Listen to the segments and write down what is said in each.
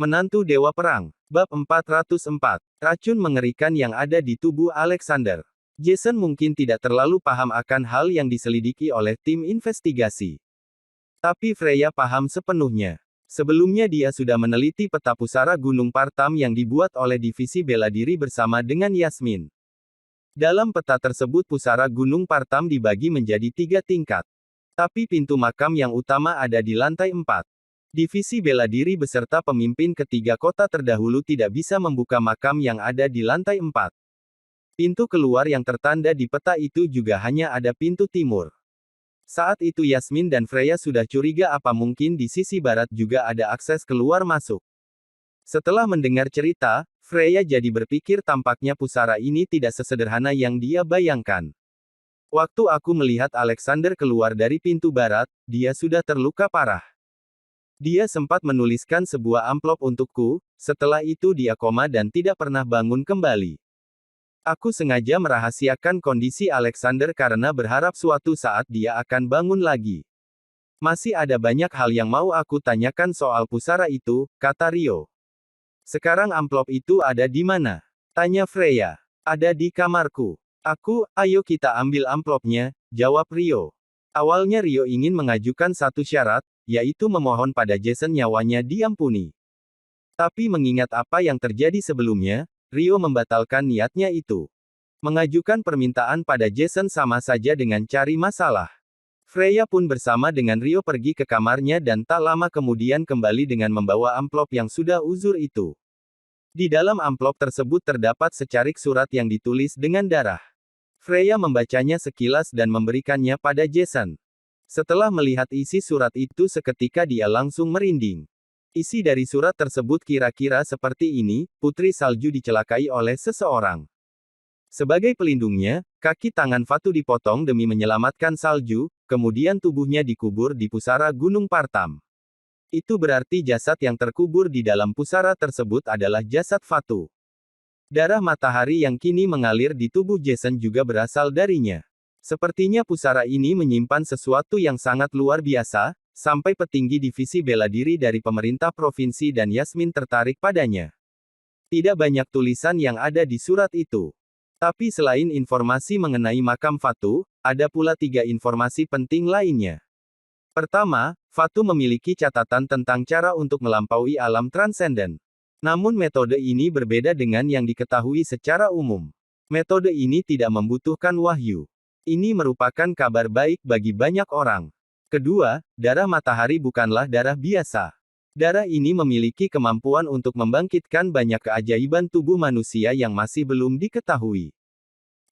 Menantu Dewa Perang. Bab 404. Racun mengerikan yang ada di tubuh Alexander. Jason mungkin tidak terlalu paham akan hal yang diselidiki oleh tim investigasi. Tapi Freya paham sepenuhnya. Sebelumnya dia sudah meneliti peta pusara Gunung Partam yang dibuat oleh Divisi Bela Diri bersama dengan Yasmin. Dalam peta tersebut pusara Gunung Partam dibagi menjadi 3 tingkat. Tapi pintu makam yang utama ada di lantai 4. Divisi Bela Diri beserta pemimpin ketiga kota terdahulu tidak bisa membuka makam yang ada di lantai 4. Pintu keluar yang tertanda di peta itu juga hanya ada pintu timur. Saat itu Yasmin dan Freya sudah curiga apa mungkin di sisi barat juga ada akses keluar masuk. Setelah mendengar cerita, Freya jadi berpikir tampaknya pusara ini tidak sesederhana yang dia bayangkan. Waktu aku melihat Alexander keluar dari pintu barat, dia sudah terluka parah. Dia sempat menuliskan sebuah amplop untukku, setelah itu dia koma dan tidak pernah bangun kembali. Aku sengaja merahasiakan kondisi Alexander karena berharap suatu saat dia akan bangun lagi. Masih ada banyak hal yang mau aku tanyakan soal pusara itu, kata Rio. Sekarang amplop itu ada di mana? Tanya Freya. Ada di kamarku. Ayo kita ambil amplopnya, jawab Rio. Awalnya Rio ingin mengajukan satu syarat, yaitu memohon pada Jason nyawanya diampuni. Tapi mengingat apa yang terjadi sebelumnya, Rio membatalkan niatnya itu. Mengajukan permintaan pada Jason sama saja dengan cari masalah. Freya pun bersama dengan Rio pergi ke kamarnya dan tak lama kemudian kembali dengan membawa amplop yang sudah uzur itu. Di dalam amplop tersebut terdapat secarik surat yang ditulis dengan darah. Freya membacanya sekilas dan memberikannya pada Jason. Setelah melihat isi surat itu seketika dia langsung merinding. Isi dari surat tersebut kira-kira seperti ini, Putri Salju dicelakai oleh seseorang. Sebagai pelindungnya, kaki tangan Fatu dipotong demi menyelamatkan Salju, kemudian tubuhnya dikubur di pusara Gunung Partam. Itu berarti jasad yang terkubur di dalam pusara tersebut adalah jasad Fatu. Darah matahari yang kini mengalir di tubuh Jason juga berasal darinya. Sepertinya pusara ini menyimpan sesuatu yang sangat luar biasa, sampai petinggi divisi bela diri dari pemerintah provinsi dan Yasmin tertarik padanya. Tidak banyak tulisan yang ada di surat itu. Tapi selain informasi mengenai makam Fatu, ada pula 3 informasi penting lainnya. Pertama, Fatu memiliki catatan tentang cara untuk melampaui alam transenden. Namun metode ini berbeda dengan yang diketahui secara umum. Metode ini tidak membutuhkan wahyu. Ini merupakan kabar baik bagi banyak orang. Kedua, darah matahari bukanlah darah biasa. Darah ini memiliki kemampuan untuk membangkitkan banyak keajaiban tubuh manusia yang masih belum diketahui.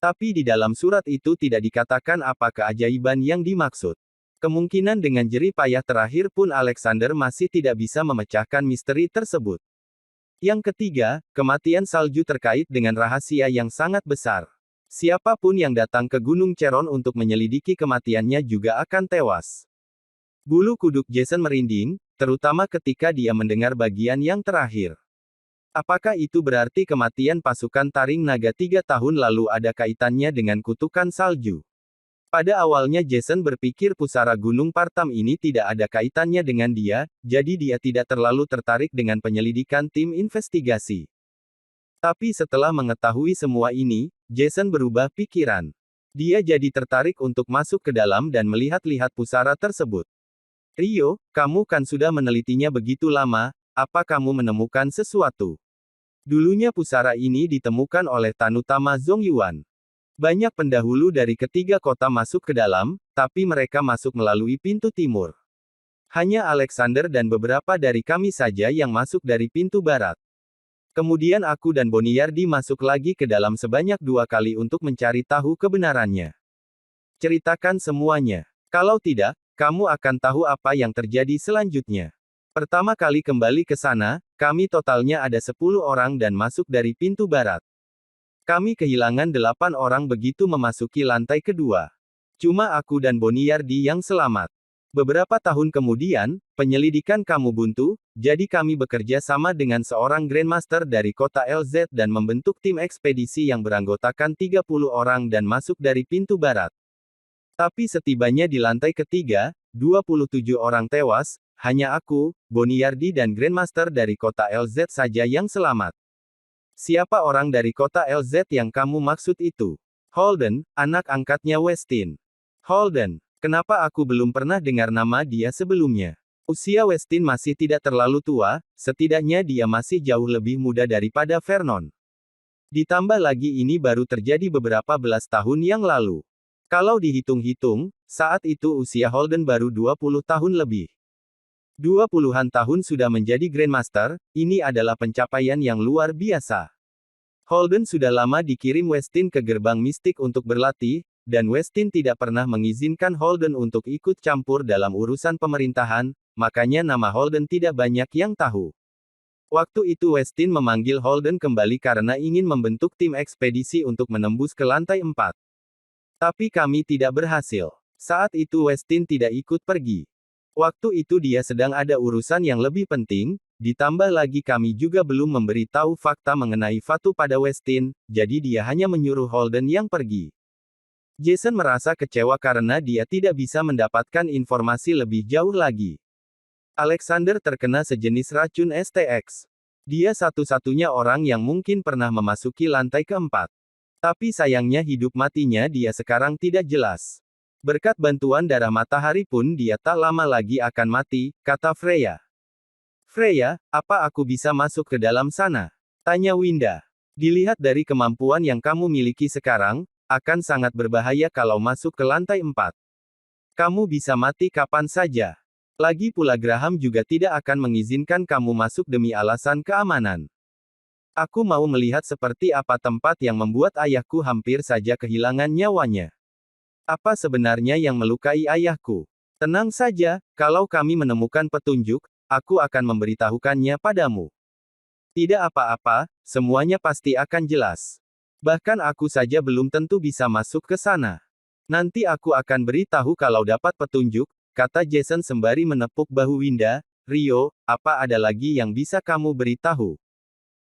Tapi di dalam surat itu tidak dikatakan apa keajaiban yang dimaksud. Kemungkinan dengan jerih payah terakhir pun Alexander masih tidak bisa memecahkan misteri tersebut. Yang ketiga, kematian Salju terkait dengan rahasia yang sangat besar. Siapapun yang datang ke Gunung Cheron untuk menyelidiki kematiannya juga akan tewas. Bulu kuduk Jason merinding, terutama ketika dia mendengar bagian yang terakhir. Apakah itu berarti kematian pasukan Taring Naga 3 tahun lalu ada kaitannya dengan kutukan salju? Pada awalnya Jason berpikir pusara Gunung Partam ini tidak ada kaitannya dengan dia, jadi dia tidak terlalu tertarik dengan penyelidikan tim investigasi. Tapi setelah mengetahui semua ini, Jason berubah pikiran. Dia jadi tertarik untuk masuk ke dalam dan melihat-lihat pusara tersebut. Rio, kamu kan sudah menelitinya begitu lama, apa kamu menemukan sesuatu? Dulunya pusara ini ditemukan oleh Tanutama Zongyuan. Banyak pendahulu dari ketiga kota masuk ke dalam, tapi mereka masuk melalui pintu timur. Hanya Alexander dan beberapa dari kami saja yang masuk dari pintu barat. Kemudian aku dan Boniyardi masuk lagi ke dalam sebanyak 2 kali untuk mencari tahu kebenarannya. Ceritakan semuanya. Kalau tidak, kamu akan tahu apa yang terjadi selanjutnya. Pertama kali kembali ke sana, kami totalnya ada 10 orang dan masuk dari pintu barat. Kami kehilangan 8 orang begitu memasuki lantai kedua. Cuma aku dan Boniyardi yang selamat. Beberapa tahun kemudian, penyelidikan kami buntu, jadi kami bekerja sama dengan seorang Grandmaster dari kota LZ dan membentuk tim ekspedisi yang beranggotakan 30 orang dan masuk dari pintu barat. Tapi setibanya di lantai ketiga, 27 orang tewas, hanya aku, Boniardi dan Grandmaster dari kota LZ saja yang selamat. Siapa orang dari kota LZ yang kamu maksud itu? Holden, anak angkatnya Westin. Holden, kenapa aku belum pernah dengar nama dia sebelumnya? Usia Westin masih tidak terlalu tua, setidaknya dia masih jauh lebih muda daripada Vernon. Ditambah lagi ini baru terjadi beberapa belas tahun yang lalu. Kalau dihitung-hitung, saat itu usia Holden baru 20 tahun lebih. 20-an tahun sudah menjadi Grandmaster, ini adalah pencapaian yang luar biasa. Holden sudah lama dikirim Westin ke gerbang mistik untuk berlatih, dan Westin tidak pernah mengizinkan Holden untuk ikut campur dalam urusan pemerintahan, makanya nama Holden tidak banyak yang tahu. Waktu itu Westin memanggil Holden kembali karena ingin membentuk tim ekspedisi untuk menembus ke lantai 4. Tapi kami tidak berhasil. Saat itu Westin tidak ikut pergi. Waktu itu dia sedang ada urusan yang lebih penting, ditambah lagi kami juga belum memberi tahu fakta mengenai Fatu pada Westin, jadi dia hanya menyuruh Holden yang pergi. Jason merasa kecewa karena dia tidak bisa mendapatkan informasi lebih jauh lagi. Alexander terkena sejenis racun STX. Dia satu-satunya orang yang mungkin pernah memasuki lantai keempat. Tapi sayangnya hidup matinya dia sekarang tidak jelas. Berkat bantuan darah matahari pun dia tak lama lagi akan mati, kata Freya. Freya, apa aku bisa masuk ke dalam sana? Tanya Winda. Dilihat dari kemampuan yang kamu miliki sekarang, akan sangat berbahaya kalau masuk ke lantai 4. Kamu bisa mati kapan saja. Lagi pula Graham juga tidak akan mengizinkan kamu masuk demi alasan keamanan. Aku mau melihat seperti apa tempat yang membuat ayahku hampir saja kehilangan nyawanya. Apa sebenarnya yang melukai ayahku? Tenang saja, kalau kami menemukan petunjuk, aku akan memberitahukannya padamu. Tidak apa-apa, semuanya pasti akan jelas. Bahkan aku saja belum tentu bisa masuk ke sana. Nanti aku akan beritahu kalau dapat petunjuk, kata Jason sembari menepuk bahu Winda. Rio, apa ada lagi yang bisa kamu beritahu?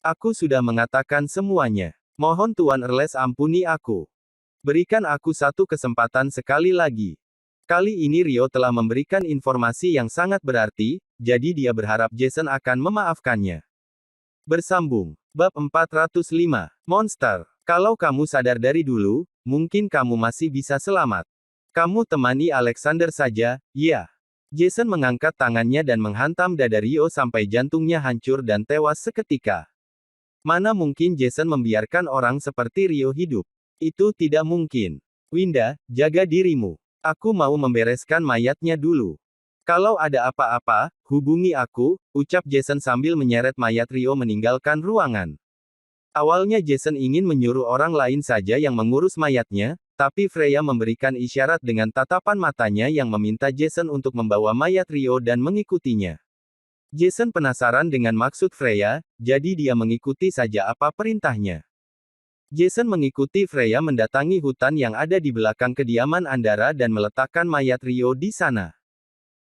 Aku sudah mengatakan semuanya. Mohon Tuan Erles ampuni aku. Berikan aku satu kesempatan sekali lagi. Kali ini Rio telah memberikan informasi yang sangat berarti, jadi dia berharap Jason akan memaafkannya. Bersambung. Bab 405. Monster. Kalau kamu sadar dari dulu, mungkin kamu masih bisa selamat. Kamu temani Alexander saja, ya. Jason mengangkat tangannya dan menghantam dada Rio sampai jantungnya hancur dan tewas seketika. Mana mungkin Jason membiarkan orang seperti Rio hidup? Itu tidak mungkin. Winda, jaga dirimu. Aku mau membereskan mayatnya dulu. Kalau ada apa-apa, hubungi aku, ucap Jason sambil menyeret mayat Rio meninggalkan ruangan. Awalnya Jason ingin menyuruh orang lain saja yang mengurus mayatnya, tapi Freya memberikan isyarat dengan tatapan matanya yang meminta Jason untuk membawa mayat Rio dan mengikutinya. Jason penasaran dengan maksud Freya, jadi dia mengikuti saja apa perintahnya. Jason mengikuti Freya mendatangi hutan yang ada di belakang kediaman Andara dan meletakkan mayat Rio di sana.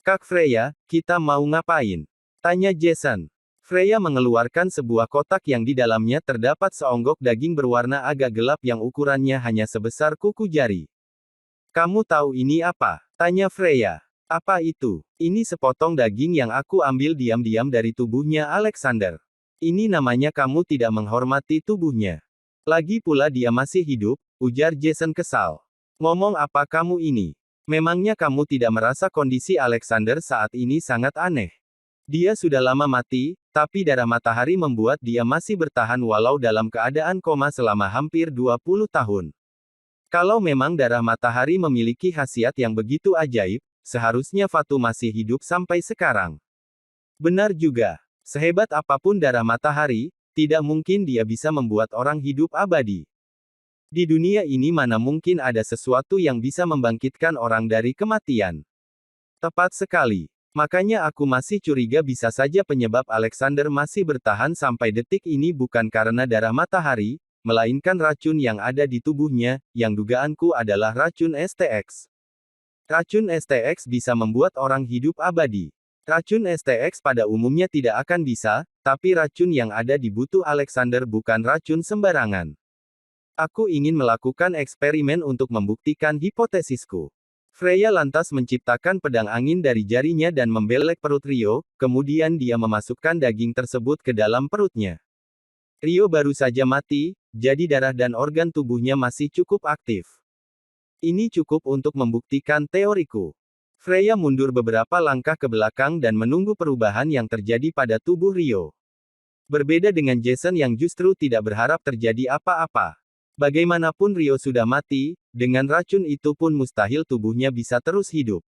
Kak Freya, kita mau ngapain? Tanya Jason. Freya mengeluarkan sebuah kotak yang di dalamnya terdapat seonggok daging berwarna agak gelap yang ukurannya hanya sebesar kuku jari. Kamu tahu ini apa? Tanya Freya. Apa itu? Ini sepotong daging yang aku ambil diam-diam dari tubuhnya Alexander. Ini namanya kamu tidak menghormati tubuhnya. Lagi pula dia masih hidup, ujar Jason kesal. Ngomong apa kamu ini? Memangnya kamu tidak merasa kondisi Alexander saat ini sangat aneh? Dia sudah lama mati, tapi darah matahari membuat dia masih bertahan walau dalam keadaan koma selama hampir 20 tahun. Kalau memang darah matahari memiliki khasiat yang begitu ajaib, seharusnya Fatu masih hidup sampai sekarang. Benar juga. Sehebat apapun darah matahari, tidak mungkin dia bisa membuat orang hidup abadi. Di dunia ini mana mungkin ada sesuatu yang bisa membangkitkan orang dari kematian. Tepat sekali. Makanya aku masih curiga bisa saja penyebab Alexander masih bertahan sampai detik ini bukan karena darah matahari, melainkan racun yang ada di tubuhnya, yang dugaanku adalah racun STX. Racun STX bisa membuat orang hidup abadi. Racun STX pada umumnya tidak akan bisa, tapi racun yang ada di butuh Alexander bukan racun sembarangan. Aku ingin melakukan eksperimen untuk membuktikan hipotesisku. Freya lantas menciptakan pedang angin dari jarinya dan membelek perut Rio, kemudian dia memasukkan daging tersebut ke dalam perutnya. Rio baru saja mati, jadi darah dan organ tubuhnya masih cukup aktif. Ini cukup untuk membuktikan teoriku. Freya mundur beberapa langkah ke belakang dan menunggu perubahan yang terjadi pada tubuh Rio. Berbeda dengan Jason yang justru tidak berharap terjadi apa-apa. Bagaimanapun Rio sudah mati, dengan racun itu pun mustahil tubuhnya bisa terus hidup.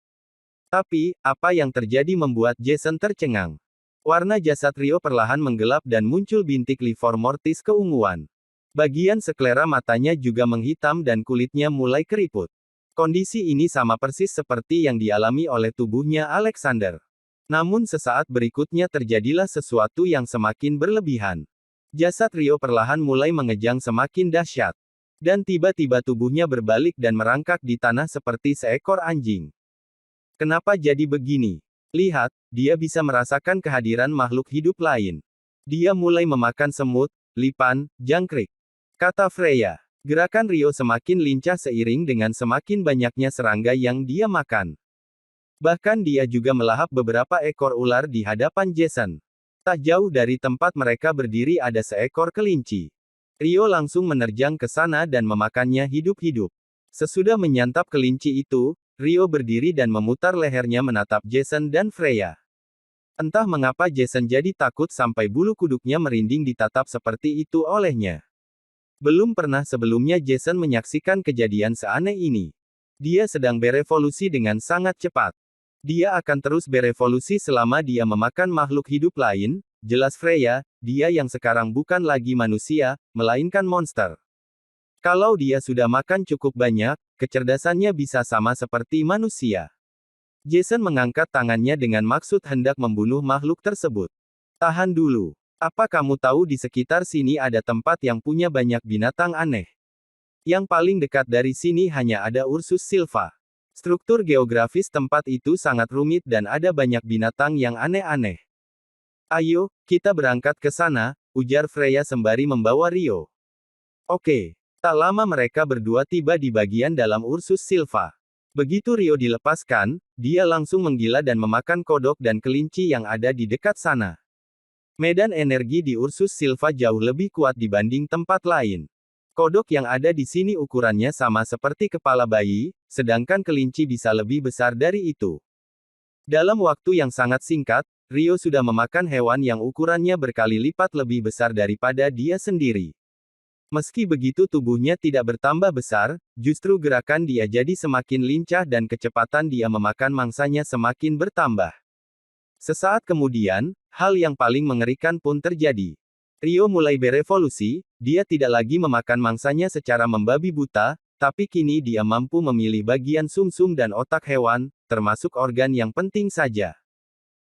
Tapi, apa yang terjadi membuat Jason tercengang. Warna jasad Rio perlahan menggelap dan muncul bintik livor mortis keunguan. Bagian sklera matanya juga menghitam dan kulitnya mulai keriput. Kondisi ini sama persis seperti yang dialami oleh tubuhnya Alexander. Namun sesaat berikutnya terjadilah sesuatu yang semakin berlebihan. Jasad Rio perlahan mulai mengejang semakin dahsyat. Dan tiba-tiba tubuhnya berbalik dan merangkak di tanah seperti seekor anjing. Kenapa jadi begini? Lihat, dia bisa merasakan kehadiran makhluk hidup lain. Dia mulai memakan semut, lipan, jangkrik. Kata Freya. Gerakan Rio semakin lincah seiring dengan semakin banyaknya serangga yang dia makan. Bahkan dia juga melahap beberapa ekor ular di hadapan Jason. Tak jauh dari tempat mereka berdiri ada seekor kelinci. Rio langsung menerjang ke sana dan memakannya hidup-hidup. Sesudah menyantap kelinci itu, Rio berdiri dan memutar lehernya menatap Jason dan Freya. Entah mengapa Jason jadi takut sampai bulu kuduknya merinding ditatap seperti itu olehnya. Belum pernah sebelumnya Jason menyaksikan kejadian seaneh ini. Dia sedang berevolusi dengan sangat cepat. Dia akan terus berevolusi selama dia memakan makhluk hidup lain, jelas Freya, dia yang sekarang bukan lagi manusia, melainkan monster. Kalau dia sudah makan cukup banyak, kecerdasannya bisa sama seperti manusia. Jason mengangkat tangannya dengan maksud hendak membunuh makhluk tersebut. Tahan dulu. Apa kamu tahu di sekitar sini ada tempat yang punya banyak binatang aneh? Yang paling dekat dari sini hanya ada Ursus Silva. Struktur geografis tempat itu sangat rumit dan ada banyak binatang yang aneh-aneh. Ayo, kita berangkat ke sana, ujar Freya sembari membawa Rio. Oke. Tak lama mereka berdua tiba di bagian dalam Ursus Silva. Begitu Rio dilepaskan, dia langsung menggila dan memakan kodok dan kelinci yang ada di dekat sana. Medan energi di Ursus Silva jauh lebih kuat dibanding tempat lain. Kodok yang ada di sini ukurannya sama seperti kepala bayi, sedangkan kelinci bisa lebih besar dari itu. Dalam waktu yang sangat singkat, Rio sudah memakan hewan yang ukurannya berkali lipat lebih besar daripada dia sendiri. Meski begitu tubuhnya tidak bertambah besar, justru gerakan dia jadi semakin lincah dan kecepatan dia memakan mangsanya semakin bertambah. Sesaat kemudian, hal yang paling mengerikan pun terjadi. Rio mulai berevolusi, dia tidak lagi memakan mangsanya secara membabi buta, tapi kini dia mampu memilih bagian sumsum dan otak hewan, termasuk organ yang penting saja.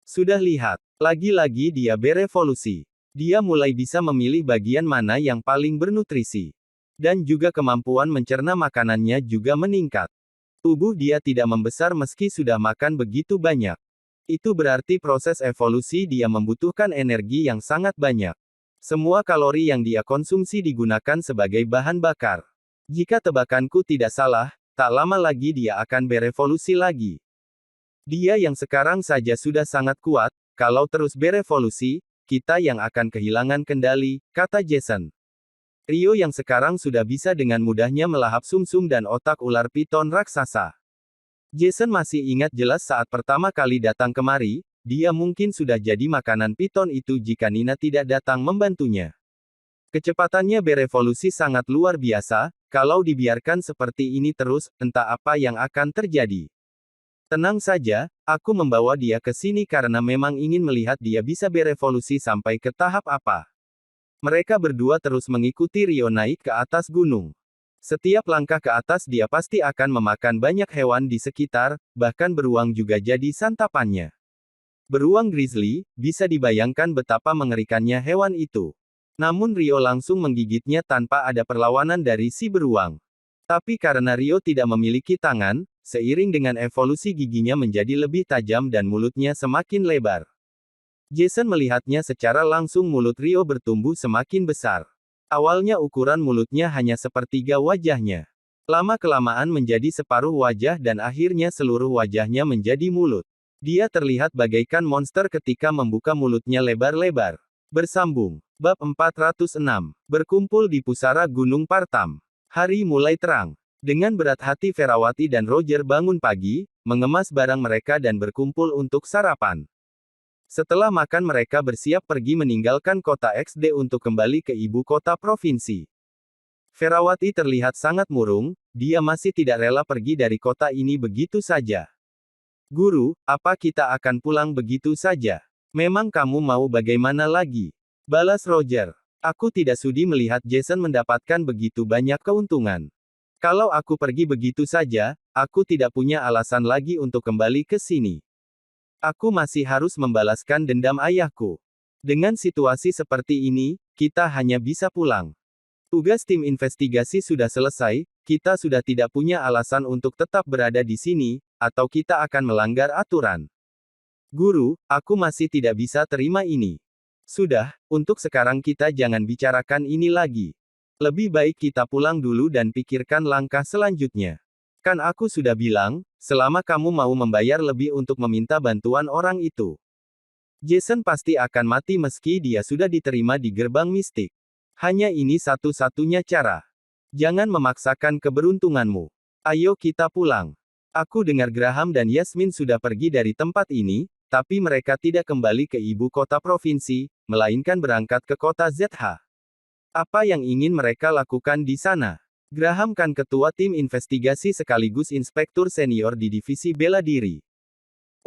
Sudah lihat, lagi-lagi dia berevolusi. Dia mulai bisa memilih bagian mana yang paling bernutrisi. Dan juga kemampuan mencerna makanannya juga meningkat. Tubuh dia tidak membesar meski sudah makan begitu banyak. Itu berarti proses evolusi dia membutuhkan energi yang sangat banyak. Semua kalori yang dia konsumsi digunakan sebagai bahan bakar. Jika tebakanku tidak salah, tak lama lagi dia akan berevolusi lagi. Dia yang sekarang saja sudah sangat kuat, kalau terus berevolusi, kita yang akan kehilangan kendali, kata Jason. Rio yang sekarang sudah bisa dengan mudahnya melahap sumsum dan otak ular piton raksasa. Jason masih ingat jelas saat pertama kali datang kemari, dia mungkin sudah jadi makanan piton itu jika Nina tidak datang membantunya. Kecepatannya berevolusi sangat luar biasa, kalau dibiarkan seperti ini terus, entah apa yang akan terjadi. Tenang saja, aku membawa dia ke sini karena memang ingin melihat dia bisa berevolusi sampai ke tahap apa. Mereka berdua terus mengikuti Rio naik ke atas gunung. Setiap langkah ke atas dia pasti akan memakan banyak hewan di sekitar, bahkan beruang juga jadi santapannya. Beruang grizzly, bisa dibayangkan betapa mengerikannya hewan itu. Namun Rio langsung menggigitnya tanpa ada perlawanan dari si beruang. Tapi karena Rio tidak memiliki tangan, seiring dengan evolusi giginya menjadi lebih tajam dan mulutnya semakin lebar. Jason melihatnya secara langsung mulut Rio bertumbuh semakin besar. Awalnya ukuran mulutnya hanya sepertiga wajahnya. Lama-kelamaan menjadi separuh wajah dan akhirnya seluruh wajahnya menjadi mulut. Dia terlihat bagaikan monster ketika membuka mulutnya lebar-lebar. Bersambung. Bab 406. Berkumpul di pusara Gunung Partam. Hari mulai terang. Dengan berat hati Ferawati dan Roger bangun pagi, mengemas barang mereka dan berkumpul untuk sarapan. Setelah makan mereka bersiap pergi meninggalkan kota XD untuk kembali ke ibu kota provinsi. Ferawati terlihat sangat murung, dia masih tidak rela pergi dari kota ini begitu saja. Guru, apa kita akan pulang begitu saja? Memang kamu mau bagaimana lagi? Balas Roger. Aku tidak sudi melihat Jason mendapatkan begitu banyak keuntungan. Kalau aku pergi begitu saja, aku tidak punya alasan lagi untuk kembali ke sini. Aku masih harus membalaskan dendam ayahku. Dengan situasi seperti ini, kita hanya bisa pulang. Tugas tim investigasi sudah selesai, kita sudah tidak punya alasan untuk tetap berada di sini, atau kita akan melanggar aturan. Guru, aku masih tidak bisa terima ini. Sudah, untuk sekarang kita jangan bicarakan ini lagi. Lebih baik kita pulang dulu dan pikirkan langkah selanjutnya. Kan aku sudah bilang, selama kamu mau membayar lebih untuk meminta bantuan orang itu, Jason pasti akan mati meski dia sudah diterima di gerbang mistik. Hanya ini satu-satunya cara. Jangan memaksakan keberuntunganmu. Ayo kita pulang. Aku dengar Graham dan Yasmin sudah pergi dari tempat ini, tapi mereka tidak kembali ke ibu kota provinsi, melainkan berangkat ke kota ZH. Apa yang ingin mereka lakukan di sana? Graham kan ketua tim investigasi sekaligus inspektur senior di divisi bela diri.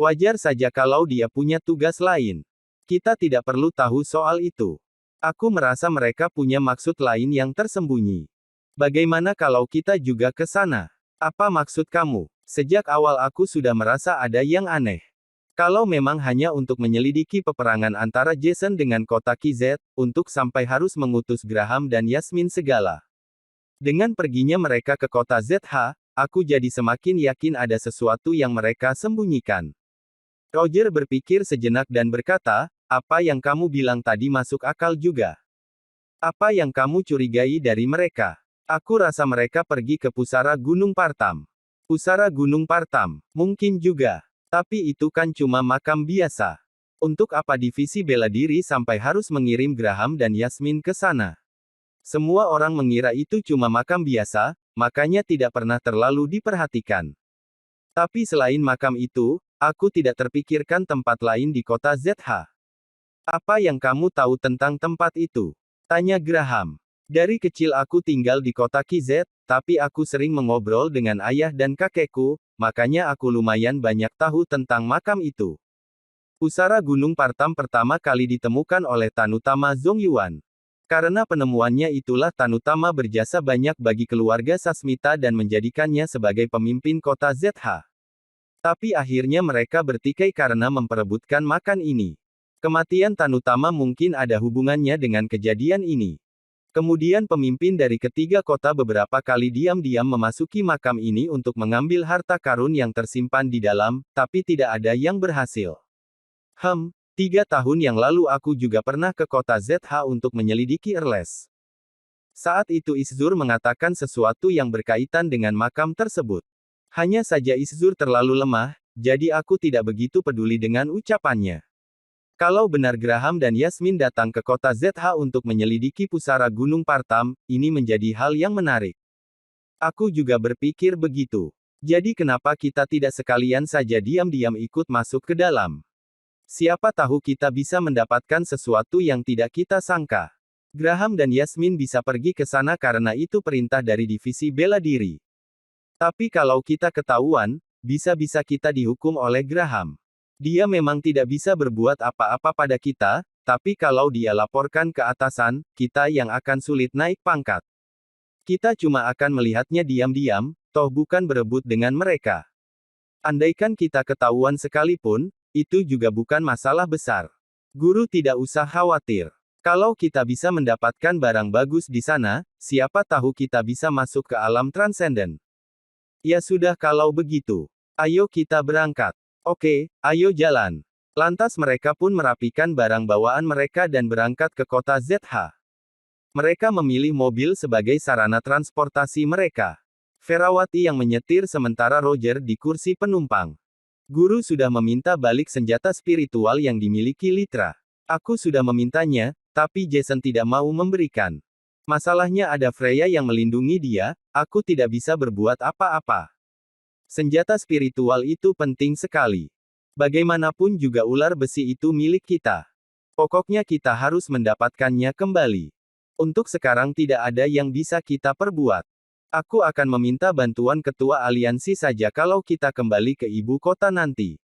Wajar saja kalau dia punya tugas lain. Kita tidak perlu tahu soal itu. Aku merasa mereka punya maksud lain yang tersembunyi. Bagaimana kalau kita juga ke sana? Apa maksud kamu? Sejak awal aku sudah merasa ada yang aneh. Kalau memang hanya untuk menyelidiki peperangan antara Jason dengan kota KZ, untuk sampai harus mengutus Graham dan Yasmin segala. Dengan perginya mereka ke kota ZH, aku jadi semakin yakin ada sesuatu yang mereka sembunyikan. Roger berpikir sejenak dan berkata, apa yang kamu bilang tadi masuk akal juga. Apa yang kamu curigai dari mereka? Aku rasa mereka pergi ke pusara Gunung Partam. Pusara Gunung Partam, mungkin juga. Tapi itu kan cuma makam biasa. Untuk apa divisi bela diri sampai harus mengirim Graham dan Yasmin ke sana? Semua orang mengira itu cuma makam biasa, makanya tidak pernah terlalu diperhatikan. Tapi selain makam itu, aku tidak terpikirkan tempat lain di kota ZH. Apa yang kamu tahu tentang tempat itu? Tanya Graham. Dari kecil aku tinggal di kota KZ, tapi aku sering mengobrol dengan ayah dan kakekku, makanya aku lumayan banyak tahu tentang makam itu. Pusara Gunung Partam pertama kali ditemukan oleh Tanutama Zongyuan. Karena penemuannya itulah Tanutama berjasa banyak bagi keluarga Sasmita dan menjadikannya sebagai pemimpin kota ZH. Tapi akhirnya mereka bertikai karena memperebutkan makan ini. Kematian Tanutama mungkin ada hubungannya dengan kejadian ini. Kemudian pemimpin dari ketiga kota beberapa kali diam-diam memasuki makam ini untuk mengambil harta karun yang tersimpan di dalam, tapi tidak ada yang berhasil. 3 tahun yang lalu aku juga pernah ke kota ZH untuk menyelidiki Erles. Saat itu Iszur mengatakan sesuatu yang berkaitan dengan makam tersebut. Hanya saja Iszur terlalu lemah, jadi aku tidak begitu peduli dengan ucapannya. Kalau benar Graham dan Yasmin datang ke kota ZH untuk menyelidiki pusara Gunung Partam, ini menjadi hal yang menarik. Aku juga berpikir begitu. Jadi kenapa kita tidak sekalian saja diam-diam ikut masuk ke dalam? Siapa tahu kita bisa mendapatkan sesuatu yang tidak kita sangka. Graham dan Yasmin bisa pergi ke sana karena itu perintah dari divisi bela diri. Tapi kalau kita ketahuan, bisa-bisa kita dihukum oleh Graham. Dia memang tidak bisa berbuat apa-apa pada kita, tapi kalau dia laporkan ke atasan, kita yang akan sulit naik pangkat. Kita cuma akan melihatnya diam-diam, toh bukan berebut dengan mereka. Andaikan kita ketahuan sekalipun, itu juga bukan masalah besar. Guru tidak usah khawatir. Kalau kita bisa mendapatkan barang bagus di sana, siapa tahu kita bisa masuk ke alam transenden. Ya sudah kalau begitu. Ayo kita berangkat. Oke, ayo jalan. Lantas mereka pun merapikan barang bawaan mereka dan berangkat ke kota ZH. Mereka memilih mobil sebagai sarana transportasi mereka. Ferawati yang menyetir sementara Roger di kursi penumpang. Guru sudah meminta balik senjata spiritual yang dimiliki Litra. Aku sudah memintanya, tapi Jason tidak mau memberikan. Masalahnya ada Freya yang melindungi dia, aku tidak bisa berbuat apa-apa. Senjata spiritual itu penting sekali. Bagaimanapun juga ular besi itu milik kita. Pokoknya kita harus mendapatkannya kembali. Untuk sekarang tidak ada yang bisa kita perbuat. Aku akan meminta bantuan ketua aliansi saja kalau kita kembali ke ibu kota nanti.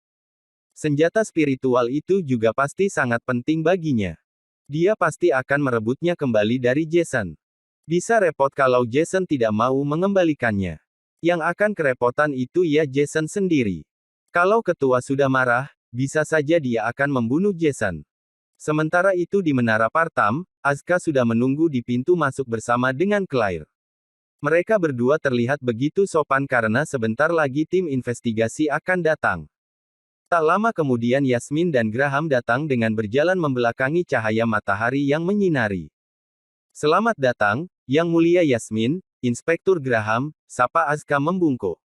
Senjata spiritual itu juga pasti sangat penting baginya. Dia pasti akan merebutnya kembali dari Jason. Bisa repot kalau Jason tidak mau mengembalikannya. Yang akan kerepotan itu ya Jason sendiri. Kalau ketua sudah marah, bisa saja dia akan membunuh Jason. Sementara itu di Menara Partam, Asuka sudah menunggu di pintu masuk bersama dengan Claire. Mereka berdua terlihat begitu sopan karena sebentar lagi tim investigasi akan datang. Tak lama kemudian Yasmin dan Graham datang dengan berjalan membelakangi cahaya matahari yang menyinari. Selamat datang, Yang Mulia Yasmin, Inspektur Graham, sapa Asuka membungkuk.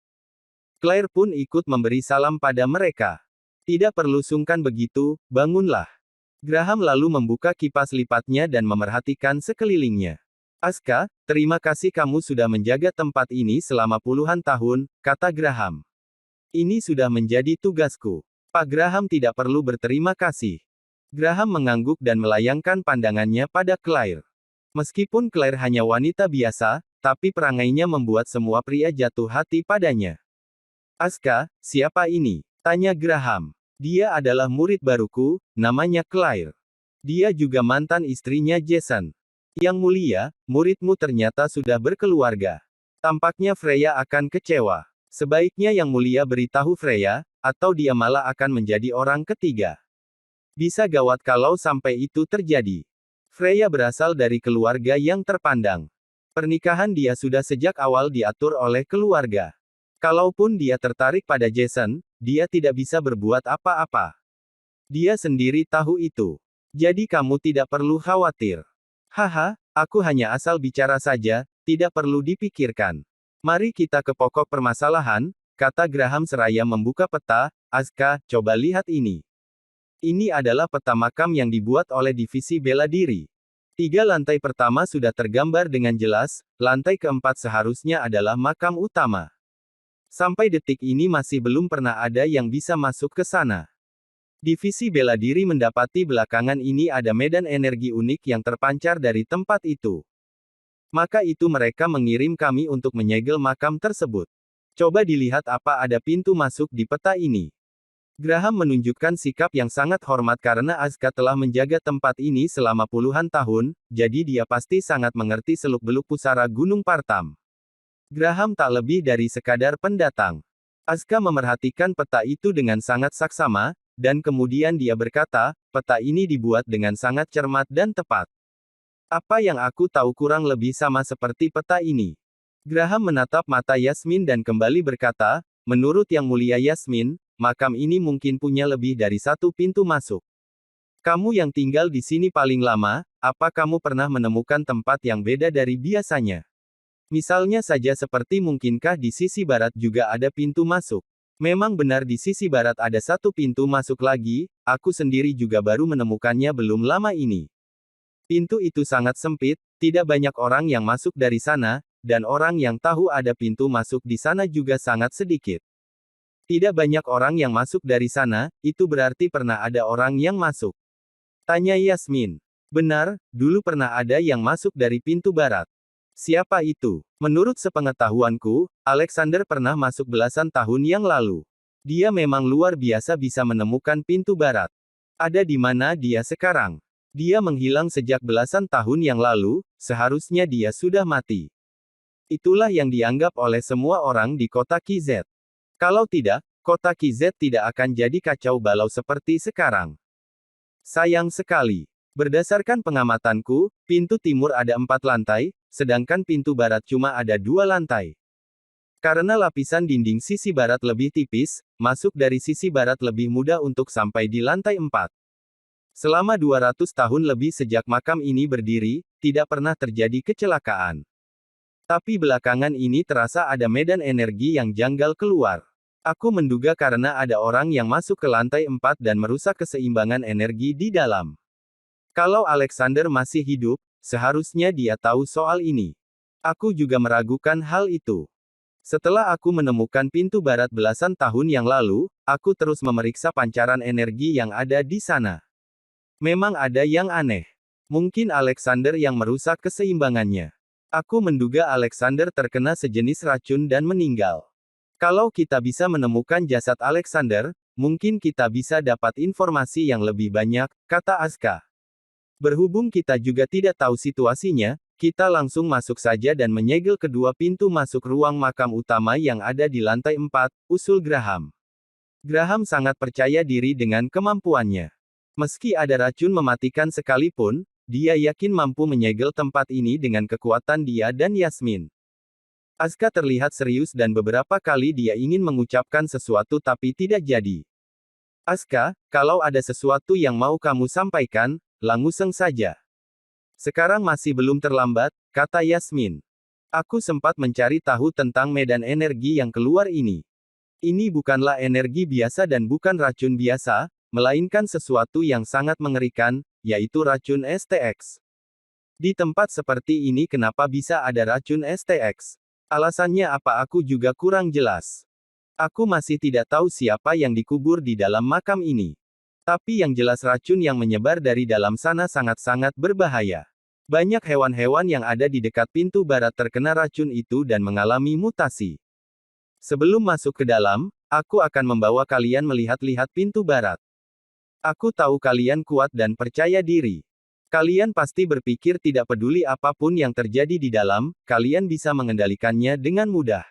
Claire pun ikut memberi salam pada mereka. Tidak perlu sungkan begitu, bangunlah. Graham lalu membuka kipas lipatnya dan memerhatikan sekelilingnya. Asuka, terima kasih kamu sudah menjaga tempat ini selama puluhan tahun, kata Graham. Ini sudah menjadi tugasku. Pak Graham tidak perlu berterima kasih. Graham mengangguk dan melayangkan pandangannya pada Claire. Meskipun Claire hanya wanita biasa, tapi perangainya membuat semua pria jatuh hati padanya. Asuka, siapa ini? Tanya Graham. Dia adalah murid baruku, namanya Claire. Dia juga mantan istrinya Jason. Yang Mulia, muridmu ternyata sudah berkeluarga. Tampaknya Freya akan kecewa. Sebaiknya Yang Mulia beritahu Freya, atau dia malah akan menjadi orang ketiga. Bisa gawat kalau sampai itu terjadi. Freya berasal dari keluarga yang terpandang. Pernikahan dia sudah sejak awal diatur oleh keluarga. Kalaupun dia tertarik pada Jason, dia tidak bisa berbuat apa-apa. Dia sendiri tahu itu. Jadi kamu tidak perlu khawatir. Haha, aku hanya asal bicara saja, tidak perlu dipikirkan. Mari kita ke pokok permasalahan, kata Graham seraya membuka peta. Asuka, coba lihat ini. Ini adalah peta makam yang dibuat oleh divisi bela diri. 3 lantai pertama sudah tergambar dengan jelas, lantai keempat seharusnya adalah makam utama. Sampai detik ini masih belum pernah ada yang bisa masuk ke sana. Divisi bela diri mendapati belakangan ini ada medan energi unik yang terpancar dari tempat itu. Maka itu mereka mengirim kami untuk menyegel makam tersebut. Coba dilihat apa ada pintu masuk di peta ini. Graham menunjukkan sikap yang sangat hormat karena Asuka telah menjaga tempat ini selama puluhan tahun, jadi dia pasti sangat mengerti seluk-beluk pusara Gunung Partam. Graham tak lebih dari sekadar pendatang. Asuka memerhatikan peta itu dengan sangat saksama, dan kemudian dia berkata, peta ini dibuat dengan sangat cermat dan tepat. Apa yang aku tahu kurang lebih sama seperti peta ini. Graham menatap mata Yasmin dan kembali berkata, menurut Yang Mulia Yasmin, makam ini mungkin punya lebih dari satu pintu masuk. Kamu yang tinggal di sini paling lama, apa kamu pernah menemukan tempat yang beda dari biasanya? Misalnya saja seperti mungkinkah di sisi barat juga ada pintu masuk? Memang benar di sisi barat ada satu pintu masuk lagi, aku sendiri juga baru menemukannya belum lama ini. Pintu itu sangat sempit, tidak banyak orang yang masuk dari sana, dan orang yang tahu ada pintu masuk di sana juga sangat sedikit. Tidak banyak orang yang masuk dari sana, itu berarti pernah ada orang yang masuk. Tanya Yasmin. Benar, dulu pernah ada yang masuk dari pintu barat. Siapa itu? Menurut sepengetahuanku, Alexander pernah masuk belasan tahun yang lalu. Dia memang luar biasa bisa menemukan pintu barat. Ada di mana dia sekarang? Dia menghilang sejak belasan tahun yang lalu, seharusnya dia sudah mati. Itulah yang dianggap oleh semua orang di kota KZ. Kalau tidak, kota KZ tidak akan jadi kacau balau seperti sekarang. Sayang sekali. Berdasarkan pengamatanku, pintu timur ada 4 lantai, sedangkan pintu barat cuma ada 2 lantai. Karena lapisan dinding sisi barat lebih tipis, masuk dari sisi barat lebih mudah untuk sampai di lantai 4. Selama 200 tahun lebih sejak makam ini berdiri, tidak pernah terjadi kecelakaan. Tapi belakangan ini terasa ada medan energi yang janggal keluar. Aku menduga karena ada orang yang masuk ke lantai 4 dan merusak keseimbangan energi di dalam. Kalau Alexander masih hidup, seharusnya dia tahu soal ini. Aku juga meragukan hal itu. Setelah aku menemukan pintu barat belasan tahun yang lalu, aku terus memeriksa pancaran energi yang ada di sana. Memang ada yang aneh. Mungkin Alexander yang merusak keseimbangannya. Aku menduga Alexander terkena sejenis racun dan meninggal. Kalau kita bisa menemukan jasad Alexander, mungkin kita bisa dapat informasi yang lebih banyak, kata Asuka. Berhubung kita juga tidak tahu situasinya, kita langsung masuk saja dan menyegel kedua pintu masuk ruang makam utama yang ada di lantai 4, usul Graham. Graham sangat percaya diri dengan kemampuannya. Meski ada racun mematikan sekalipun, dia yakin mampu menyegel tempat ini dengan kekuatan dia dan Yasmin. Asuka terlihat serius dan beberapa kali dia ingin mengucapkan sesuatu tapi tidak jadi. Asuka, kalau ada sesuatu yang mau kamu sampaikan, langsung saja. Sekarang masih belum terlambat, kata Yasmin. Aku sempat mencari tahu tentang medan energi yang keluar ini. Ini bukanlah energi biasa dan bukan racun biasa, melainkan sesuatu yang sangat mengerikan, yaitu racun STX. Di tempat seperti ini kenapa bisa ada racun STX? Alasannya apa aku juga kurang jelas. Aku masih tidak tahu siapa yang dikubur di dalam makam ini. Tapi yang jelas racun yang menyebar dari dalam sana sangat-sangat berbahaya. Banyak hewan-hewan yang ada di dekat pintu barat terkena racun itu dan mengalami mutasi. Sebelum masuk ke dalam, aku akan membawa kalian melihat-lihat pintu barat. Aku tahu kalian kuat dan percaya diri. Kalian pasti berpikir tidak peduli apapun yang terjadi di dalam, kalian bisa mengendalikannya dengan mudah.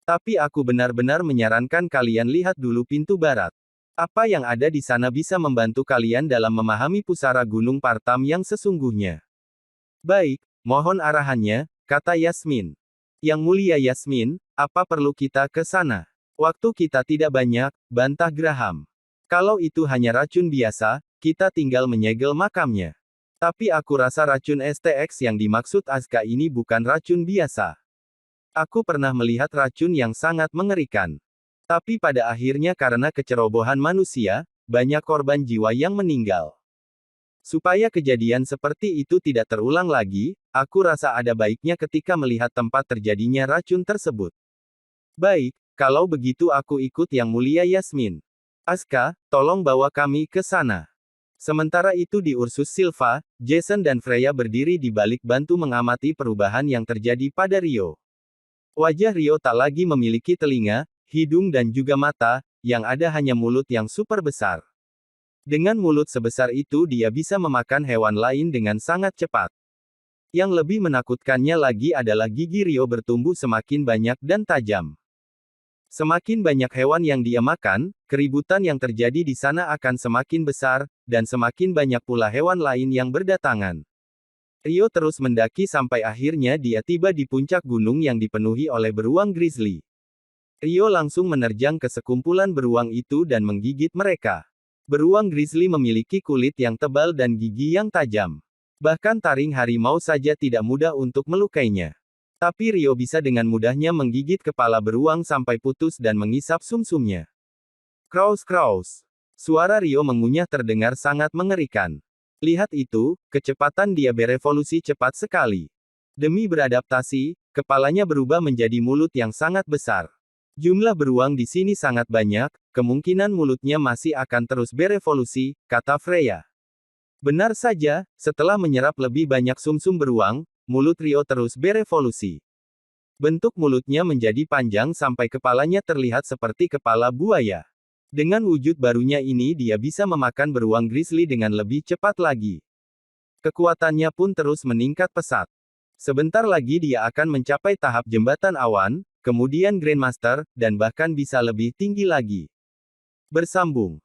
Tapi aku benar-benar menyarankan kalian lihat dulu pintu barat. Apa yang ada di sana bisa membantu kalian dalam memahami pusara Gunung Partam yang sesungguhnya. Baik, mohon arahannya, kata Yasmin. Yang mulia Yasmin, apa perlu kita ke sana? Waktu kita tidak banyak, bantah Graham. Kalau itu hanya racun biasa, kita tinggal menyegel makamnya. Tapi aku rasa racun STX yang dimaksud Asuka ini bukan racun biasa. Aku pernah melihat racun yang sangat mengerikan. Tapi pada akhirnya karena kecerobohan manusia, banyak korban jiwa yang meninggal. Supaya kejadian seperti itu tidak terulang lagi, aku rasa ada baiknya ketika melihat tempat terjadinya racun tersebut. Baik, kalau begitu aku ikut yang mulia Yasmin. Asuka, tolong bawa kami ke sana. Sementara itu di Ursus Silva, Jason dan Freya berdiri di balik bantu mengamati perubahan yang terjadi pada Rio. Wajah Rio tak lagi memiliki telinga, hidung dan juga mata, yang ada hanya mulut yang super besar. Dengan mulut sebesar itu dia bisa memakan hewan lain dengan sangat cepat. Yang lebih menakutkannya lagi adalah gigi Rio bertumbuh semakin banyak dan tajam. Semakin banyak hewan yang dia makan, keributan yang terjadi di sana akan semakin besar, dan semakin banyak pula hewan lain yang berdatangan. Rio terus mendaki sampai akhirnya dia tiba di puncak gunung yang dipenuhi oleh beruang grizzly. Rio langsung menerjang ke sekumpulan beruang itu dan menggigit mereka. Beruang grizzly memiliki kulit yang tebal dan gigi yang tajam. Bahkan taring harimau saja tidak mudah untuk melukainya. Tapi Rio bisa dengan mudahnya menggigit kepala beruang sampai putus dan mengisap sumsumnya. Kraus kraus. Suara Rio mengunyah terdengar sangat mengerikan. Lihat itu, kecepatan dia berevolusi cepat sekali. Demi beradaptasi, kepalanya berubah menjadi mulut yang sangat besar. Jumlah beruang di sini sangat banyak, kemungkinan mulutnya masih akan terus berevolusi, kata Freya. Benar saja, setelah menyerap lebih banyak sumsum beruang, mulut Rio terus berevolusi. Bentuk mulutnya menjadi panjang sampai kepalanya terlihat seperti kepala buaya. Dengan wujud barunya ini dia bisa memakan beruang grizzly dengan lebih cepat lagi. Kekuatannya pun terus meningkat pesat. Sebentar lagi dia akan mencapai tahap jembatan awan, kemudian Grandmaster, dan bahkan bisa lebih tinggi lagi. Bersambung.